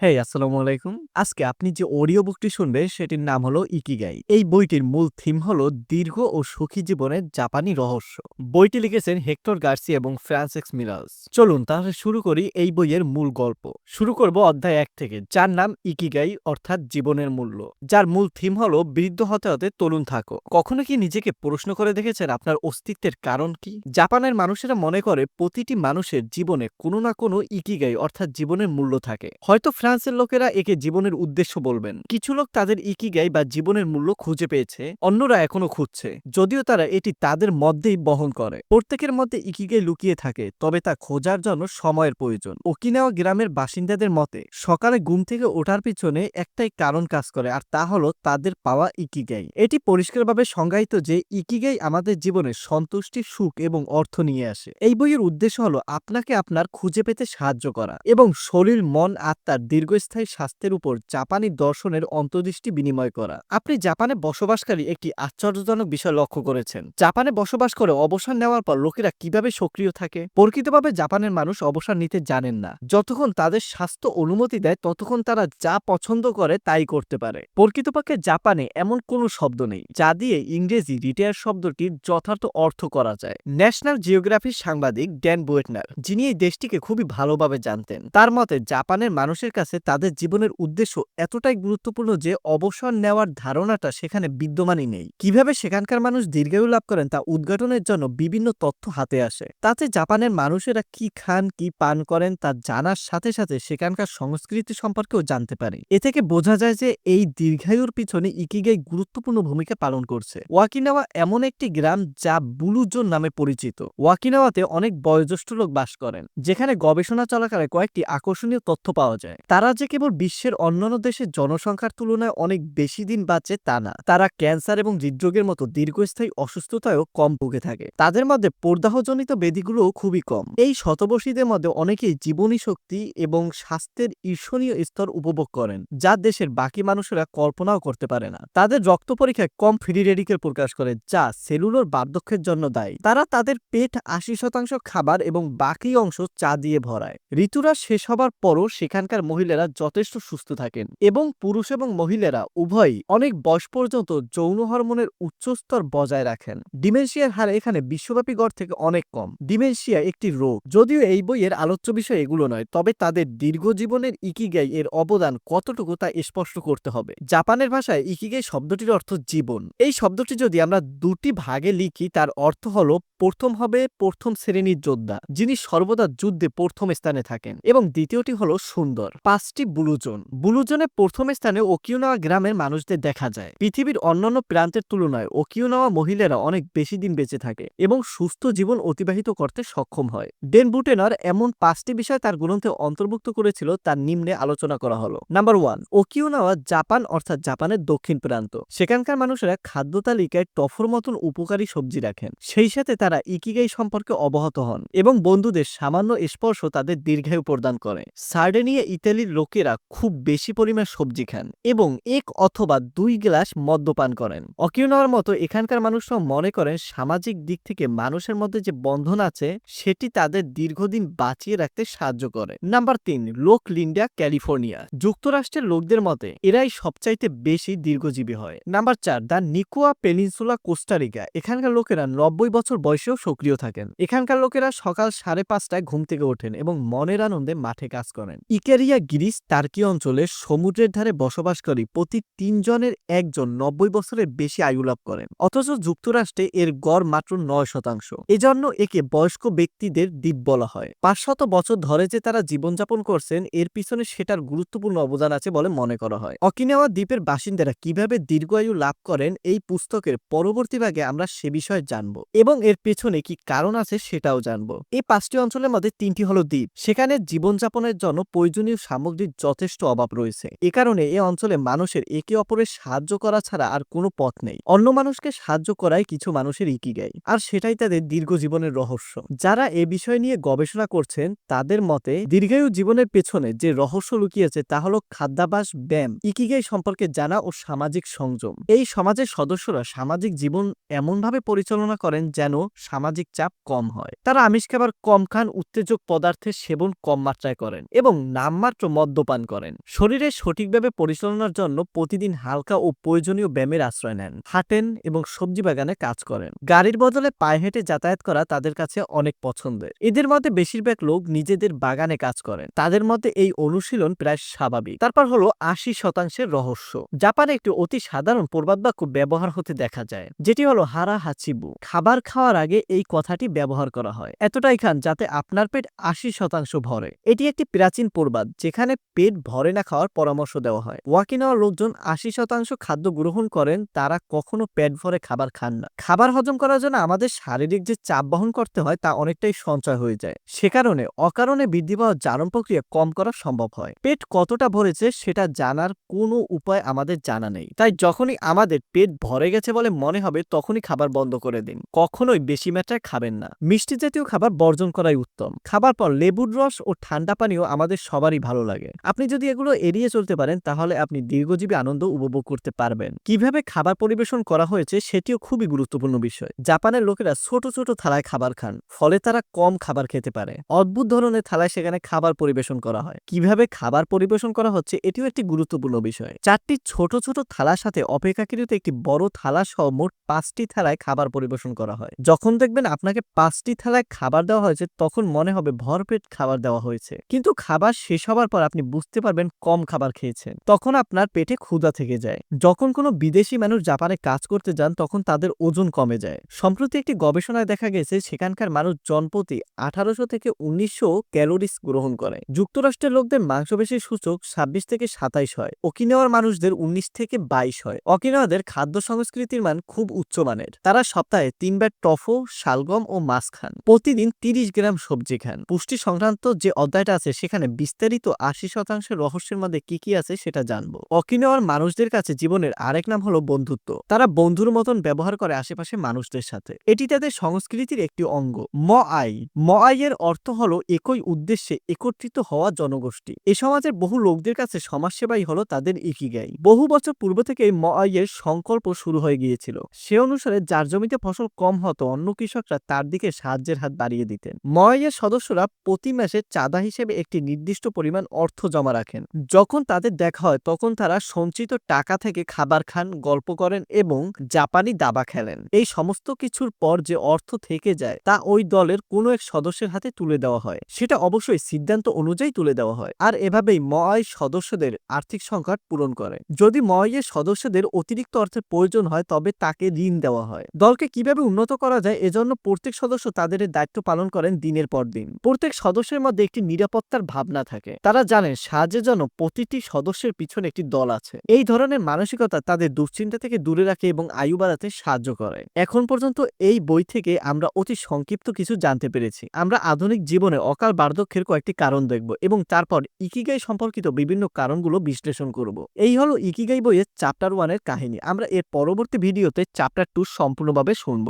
হেই আসসালামু আলাইকুম। আজকে আপনি যে অডিও বুকটি শুনবেন সেটির নাম হলো ইকিগাই। এই বইটির মূল থিম হলো দীর্ঘ ও সুখী জীবনের জাপানি রহস্য। বইটি লিখেছেন হেক্টর গার্সিয়া এবং ফ্রান্সিস মিরালস। চলুন তাহলে শুরু করি এই বইয়ের মূল গল্প। শুরু করব অধ্যায় ১ থেকে, যার নাম ইকিগাই অর্থাৎ জীবনের মূল্য। যার মূল থিম হলো বৃদ্ধ হতে হতে তরুণ থাকো। কখনো কি নিজেকে প্রশ্ন করে দেখেছেন আপনার অস্তিত্বের কারণ কি? জাপানের মানুষেরা মনে করে প্রতিটি মানুষের জীবনে কোনো না কোনো ইকিগাই অর্থাৎ জীবনের মূল্য থাকে। হয়তো ফ্রান্সের লোকেরা একে জীবনের উদ্দেশ্য বলবেন। কিছু লোক তাদের ইকিগাই বা জীবনের মূল্য খুঁজে পেয়েছে, অন্যরা এখনো খুঁজছে, যদিও তারা এটি তাদের মধ্যেই বহন করে। প্রত্যেকের মধ্যে ইকিগাই লুকিয়ে থাকে, তবে তা খোঁজার জন্য সময়ের প্রয়োজন। ওকিনাওয়া গ্রামের বাসিন্দাদের মতে সকালে ঘুম থেকে ওঠার পিছনে একটাই কারণ কাজ করে, আর তা হলো তাদের পাওয়া ইকিগাই। এটি পরিষ্কারভাবে সংজ্ঞায়িত যে ইকিগাই আমাদের জীবনে সন্তুষ্টি, সুখ এবং অর্থ নিয়ে আসে। এই বইয়ের উদ্দেশ্য হলো আপনাকে আপনার খুঁজে পেতে সাহায্য করা এবং শরীর, মন, আত্মার দীর্ঘস্থায়ী স্বাস্থ্যের উপর জাপানি দর্শনের অন্তর্দৃষ্টি বিনিময় করা। আপনি জাপানে বসবাসকারী একটি আশ্চর্যজনক বিষয় লক্ষ্য করেছেন। জাপানে বসবাস করে অবসর নেওয়ার পর লোকেরা কিভাবে সক্রিয় থাকে? প্রকৃতভাবে জাপানের মানুষ অবসর নিতে জানেন না। যতক্ষণ তাদের স্বাস্থ্য অনুমতি দেয় ততক্ষণ তারা যা পছন্দ করে তাই করতে পারে। প্রকৃতপক্ষে জাপানে এমন কোনো শব্দ নেই যা দিয়ে ইংরেজি রিটায়ার শব্দটির যথার্থ অর্থ করা যায়। ন্যাশনাল জিওগ্রাফির সাংবাদিক ড্যান বুয়েটনার, যিনি এই দেশটিকে খুবই ভালোভাবে জানতেন, তার মতে জাপানের মানুষের কাছে তাদের জীবনের উদ্দেশ্য এতটাই গুরুত্বপূর্ণ যে অবসর নেওয়ার ধারণাটা সেখানে বিদ্যমানই নেই। কিভাবে সেখানকার মানুষ দীর্ঘায়ু লাভ করেন তা উদ্ঘাটনের জন্য বিভিন্ন তথ্য হাতে আসে। তাতে জাপানের মানুষেরা কি খান, কি পান করেন তা জানার সাথে সাথে সেখানকার সংস্কৃতি সম্পর্কেও জানতে পারে। এ থেকে বোঝা যায় যে এই দীর্ঘায়ুর পিছনে ইকিগাই গুরুত্বপূর্ণ ভূমিকা পালন করছে। ওয়াকিনাওয়া এমন একটি গ্রাম যা ব্লু জোন নামে পরিচিত। ওয়াকিনাওয়াতে অনেক বয়োজ্যেষ্ঠ লোক বাস করেন, যেখানে গবেষণা চলাকালে কয়েকটি আকর্ষণীয় তথ্য পাওয়া যায়। তারা যে কেবল বিশ্বের অন্যান্য দেশের জনসংখ্যার তুলনায় অনেক বেশি দিন বাঁচে তা না, তারা ক্যান্সার এবং হৃদরোগের মতো দীর্ঘস্থায়ী অসুস্থতায়ও কম ভুগে থাকে। তাদের মধ্যে প্রদাহজনিত ব্যাধিগুলোও খুবই কম। এই শতবর্ষীদের মধ্যে অনেকেই জীবনী শক্তি এবং স্বাস্থ্যের ঈর্ষণীয় স্তর উপভোগ করেন, যা দেশের বাকি মানুষেরা কল্পনাও করতে পারে না। তাদের রক্ত পরীক্ষায় কম ফ্রি রেডিকেল প্রকাশ করে, যা সেলুলোর বার্ধক্যের জন্য দায়ী। তারা তাদের পেট ৮০% খাবার এবং বাকি অংশ চা দিয়ে ভরায়। ঋতুরা শেষ হবার পরও সেখানকার মহিলারা যথেষ্ট সুস্থ থাকেন এবং পুরুষ এবং মহিলারা উভয়ই অনেক বয়স পর্যন্ত যৌন হরমোনের উচ্চ স্তর বজায় রাখেন। ডিমেনশিয়ার হার এখানে বিশ্বব্যাপী গড় থেকে অনেক কম। ডিমেনশিয়া একটি রোগ, যদিও এই বইয়ের আলোচ্য বিষয় এগুলো নয়, তবে তাদের দীর্ঘ জীবনের ইকিগাই এর অবদান কতটুকু তা স্পষ্ট করতে হবে। জাপানের ভাষায় ইকিগাই শব্দটির অর্থ জীবন। এই শব্দটি যদি আমরা দুটি ভাগে লিখি তার অর্থ হলো প্রথম হবে প্রথম শ্রেণীর যোদ্ধা, যিনি সর্বদা যুদ্ধে প্রথম স্থানে থাকেন, এবং দ্বিতীয়টি হলো সুন্দর। ৫টি ব্লুজোন। ব্লুজোনে প্রথম স্থানে ওকিনাওয়া গ্রামের মানুষদের দেখা যায়। পৃথিবীর অন্যান্য প্রান্তের তুলনায় ওকিনাওয়া মহিলারা অনেক বেশি দিন বেঁচে থাকে এবং সুস্থ জীবন অতিবাহিত করতে সক্ষম হয়। ডেন বুটেনার এমন ৫টি বিষয় তার গ্রন্থে অন্তর্ভুক্ত করেছিল, তার নিম্নে আলোচনা করা হলো। নাম্বার ১, ওকিনাওয়া জাপান অর্থাৎ জাপানের দক্ষিণ প্রান্ত। সেখানকার মানুষেরা খাদ্য তালিকায় টফুর মতন উপকারী সবজি রাখেন। সেই সাথে তারা ইকিগাই সম্পর্কে অবগত হন এবং বন্ধুদের সামান্য স্পর্শ তাদের দীর্ঘায়ু প্রদান করে। সার্ডেনিয়া ইতালির লোকেরা খুব বেশি পরিমাণ সবজি খান এবং ১ অথবা ২ গ্লাস মদ্যপান করেন। ওকিনাওয়ার মতো এখানকার মানুষরাও মনে করেন সামাজিক দিক থেকে মানুষের মধ্যে যে বন্ধন আছে সেটি তাদের দীর্ঘদিন বাঁচিয়ে রাখতে সাহায্য করে। নাম্বার ৩, ওক লিন্ডা, ক্যালিফোর্নিয়া। যুক্তরাষ্ট্রের লোকদের মতে এরাই সবচাইতে বেশি দীর্ঘজীবী হয়। Number ৪, the Nicoya peninsula, Costa Rica. এখানকার লোকেরা ৯০ বছর বয়সেও সক্রিয় থাকেন। এখানকার লোকেরা সকাল ৫:৩০টায় ঘুম থেকে ওঠেন এবং মনের আনন্দে মাঠে কাজ করেন। ইকেরিয়া, গ্রিস, টার্কি অঞ্চলে সমুদ্রের ধারে বসবাসকারী প্রতি ৩ জনের ১ জন ৯০ বছরের বেশি আয়ু লাভ করেন, অথচ যুক্তরাষ্ট্রে এর গড় মাত্র ৯%। এজন্য একে বয়স্ক ব্যক্তিদের দ্বীপ বলা হয়। ৫০০ বছর ধরে যে তারা জীবনযাপন করছেন এর পিছনে সেটার গুরুত্বপূর্ণ অবদান আছে বলে মনে করা হয়। ওকিনাওয়া দ্বীপের বাসিন্দারা কিভাবে দীর্ঘায়ু লাভ করেন এই পুস্তকের পরবর্তী ভাগে আমরা সে বিষয়ে জানব এবং এর পেছনে কি কারণ আছে সেটাও জানব। এই ৫টি অঞ্চলের মধ্যে ৩টি হলো দ্বীপ। সেখানে জীবনযাপনের জন্য প্রয়োজনীয় সামগ্রীর যথেষ্ট অভাব রয়েছে। এ কারণে এই অঞ্চলে মানুষের একে অপরের সাহায্য করা ছাড়া আর কোনো পথ নেই। অন্য মানুষকে সাহায্য করাই কিছু মানুষের ইকিগাই, আর সেটাই তাদের দীর্ঘ জীবনের রহস্য। যারা এ বিষয় নিয়ে গবেষণা করছেন তাদের মতে দীর্ঘায়ু জীবনের পেছনে যে রহস্য লুকিয়েছে তা হলো খাদ্যাভ্যাস, ব্যায়াম, ইকিগাই সম্পর্কে জানা ও সামাজিক সংযম। এই সমাজের সদস্যরা সামাজিক জীবন এমনভাবে পরিচালনা করেন যেন সামাজিক চাপ কম হয়। তারা আমিষ খাবার কম খান, উত্তেজক পদার্থের সেবন কম মাত্রায় করেন এবং নামমাত্র মদ্যপান করেন। শরীরের সঠিকভাবে পরিচালনার জন্য প্রতিদিন হালকা ও প্রয়োজনীয় ব্যায়ামের আশ্রয় নেন, হাঁটেন এবং সবজি বাগানে কাজ করেন। গাড়ির বদলে পায়ে হেঁটে যাতায়াত করা তাদের কাছে অনেক পছন্দের। এদের মধ্যে বেশিরভাগ লোক নিজেদের বাগানে কাজ করেন, তাদের মধ্যে এই অনুশীলন প্রায় স্বাভাবিক। তারপর হলো ৮০% রহস্য। জাপানে একটি অতি সাধারণ প্রবাদ বাক্য ব্যবহার হতে দেখা যায়, যেটি হলো হারা হাচিবু। খাবার খাওয়ার আগে এই কথাটি ব্যবহার করা হয়, এতটাই খান যাতে আপনার পেট ৮০% ভরে। এটি একটি প্রাচীন প্রবাদ যেখানে পেট ভরে না খাওয়ার পরামর্শ দেওয়া হয়। ওয়াকিনাওয়ার লোকজন ৮০% খাদ্য গ্রহণ করেন, তারা কখনো পেট ভরে খাবার খান না। খাবার হজম করার জন্য আমাদের শারীরিক যে চাপ বহন করতে হয় তা অনেকটাই সঞ্চয় হয়ে যায়। সে কারণে অকারণে বৃদ্ধি পাওয়া জারণ প্রক্রিয়া কম করা সম্ভব হয়। পেট কতটা ভরেছে সেটা জানার কোনো উপায় আমাদের জানা নেই, তাই যখনই আমাদের পেট ভরে গেছে বলে মনে হবে তখনই খাবার বন্ধ করে দিন। কখনোই বেশি মাত্রায় খাবেন না। মিষ্টি জাতীয় খাবার বর্জন করাই উত্তম। খাবার পর লেবুর রস ও ঠান্ডা পানীয় আমাদের সবারই ভালো লাগে। আপনি যদি এগুলো এড়িয়ে চলতে পারেন তাহলে আপনি দীর্ঘজীবী আনন্দ উপভোগ করতে পারবেন। কিভাবে খাবার পরিবেশন করা হয়েছে সেটিও খুবই গুরুত্বপূর্ণ বিষয়। জাপানের লোকেরা ছোট ছোট থালায় খাবার খান, ফলে তারা কম খাবার খেতে পারে। অদ্ভুত ধরনের থালায় সেখানে খাবার পরিবেশন করা হয়। কিভাবে খাবার পরিবেশন করা হচ্ছে এটিও একটি গুরুত্বপূর্ণ বিষয়। 4টি ছোট ছোট থালার সাথে অপেক্ষাকৃত একটি বড় থালা সহ মোট 5টি থালায় খাবার পরিবেশন করা হয়। যখন দেখবেন আপনাকে 5টি থালায় খাবার দেওয়া হয়েছে তখন মনে হবে ভরপেট খাবার দেওয়া হয়েছে, কিন্তু খাবার শেষ হবার পর আপনি বুঝতে পারবেন কম খাবার খেয়েছেন। তখন আপনার পেটে ক্ষুধা থেকে যায়। যখন কোনো বিদেশি মানুষ জাপানে কাজ করতে যান তখন তাদের ওজন কমে যায়। সম্প্রতি একটি গবেষণায় দেখা গেছে সেখানকার মানুষ জনপ্রতি 1800 থেকে 1900 ক্যালোরিজ গ্রহণ করে। যুক্তরাষ্ট্রের লোকদের মাংসপেশির সূচক 26 থেকে 27 হয়। ওকিনাওয়ার মানুষদের 19 থেকে 22 হয়। ওকিনাওয়াদের খাদ্য সংস্কৃতির মান খুব উচ্চমানের। তারা সপ্তাহে 3 বার টফু, শালগম ও মাছ খান। প্রতিদিন 30 গ্রাম সবজি খান। পুষ্টি সংক্রান্ত যে অধ্যায়টা আছে সেখানে বিস্তারিত 80% রহস্যের মধ্যে কি কি আছে সেটা জানবো। ওকিনাওয়ার মানুষদের কাছে জীবনের আরেক নাম হলো বন্ধুত্ব। তারা বন্ধুর মতন ব্যবহার করে আশেপাশে মানুষদের সাথে। এটি তাদের সংস্কৃতির একটি অঙ্গ। মআই এর অর্থ হলো একই উদ্দেশ্যে একত্রিত হওয়া জনগোষ্ঠী। এ সমাজের বহু লোকদের কাছে সমাজসেবাই হলো তাদের ইকিগাই। বহু বছর পূর্ব থেকে মআই এর সংকল্প শুরু হয়ে গিয়েছিল। সে অনুসারে যার জমিতে ফসল কম হতো অন্য কৃষকরা তার দিকে সাহায্যের হাত বাড়িয়ে দিতেন। মআই এর সদস্যরা প্রতি মাসে চাঁদা হিসেবে একটি নির্দিষ্ট পরিমাণ অর্থ জমা রাখেন। যখন তাদের দেখা হয় তখন তারা সঞ্চিত টাকা থেকে খাবার খান, গল্প করেন এবং জাপানি দাবা খেলেন। এই সমস্ত কিছুর পর যে অর্থ থেকে যায় তা ওই দলের কোনো এক সদস্যের হাতে তুলে দেওয়া হয়। সেটা অবশ্যই সিদ্ধান্ত অনুযায়ী তুলে দেওয়া হয়। আর এভাবেই মআই সদস্যদের আর্থিক সংকট পূরণ করে। যদি মআইয়ের সদস্যদের অতিরিক্ত অর্থের প্রয়োজন হয় তবে তাকে ঋণ দেওয়া হয়। দলকে কিভাবে উন্নত করা যায় এজন্য প্রত্যেক সদস্য তাদের দায়িত্ব পালন করেন দিনের পর দিন। প্রত্যেক সদস্যের মধ্যে একটি নিরাপত্তার ভাবনা থাকে। তারা জানেন সাহায্যের জন্য প্রতিটি সদস্যের পিছনে একটি দল আছে। এই ধরনের মানসিকতা তাদের দুশ্চিন্তা থেকে দূরে রাখে এবং আয়ু বাড়াতে সাহায্য করে। এখন পর্যন্ত এই বই থেকে আমরা অতি সংক্ষিপ্ত কিছু জানতে পেরেছি। আমরা আধুনিক জীবনে অকাল বার্ধক্যের কয়েকটি কারণ দেখব এবং তারপর ইকিগাই সম্পর্কিত বিভিন্ন কারণগুলো বিশ্লেষণ করব। এই হলো ইকিগাই বইয়ের চ্যাপ্টার 1 এর কাহিনী। আমরা এর পরবর্তী ভিডিওতে চ্যাপ্টার 2 সম্পূর্ণভাবে শুনব।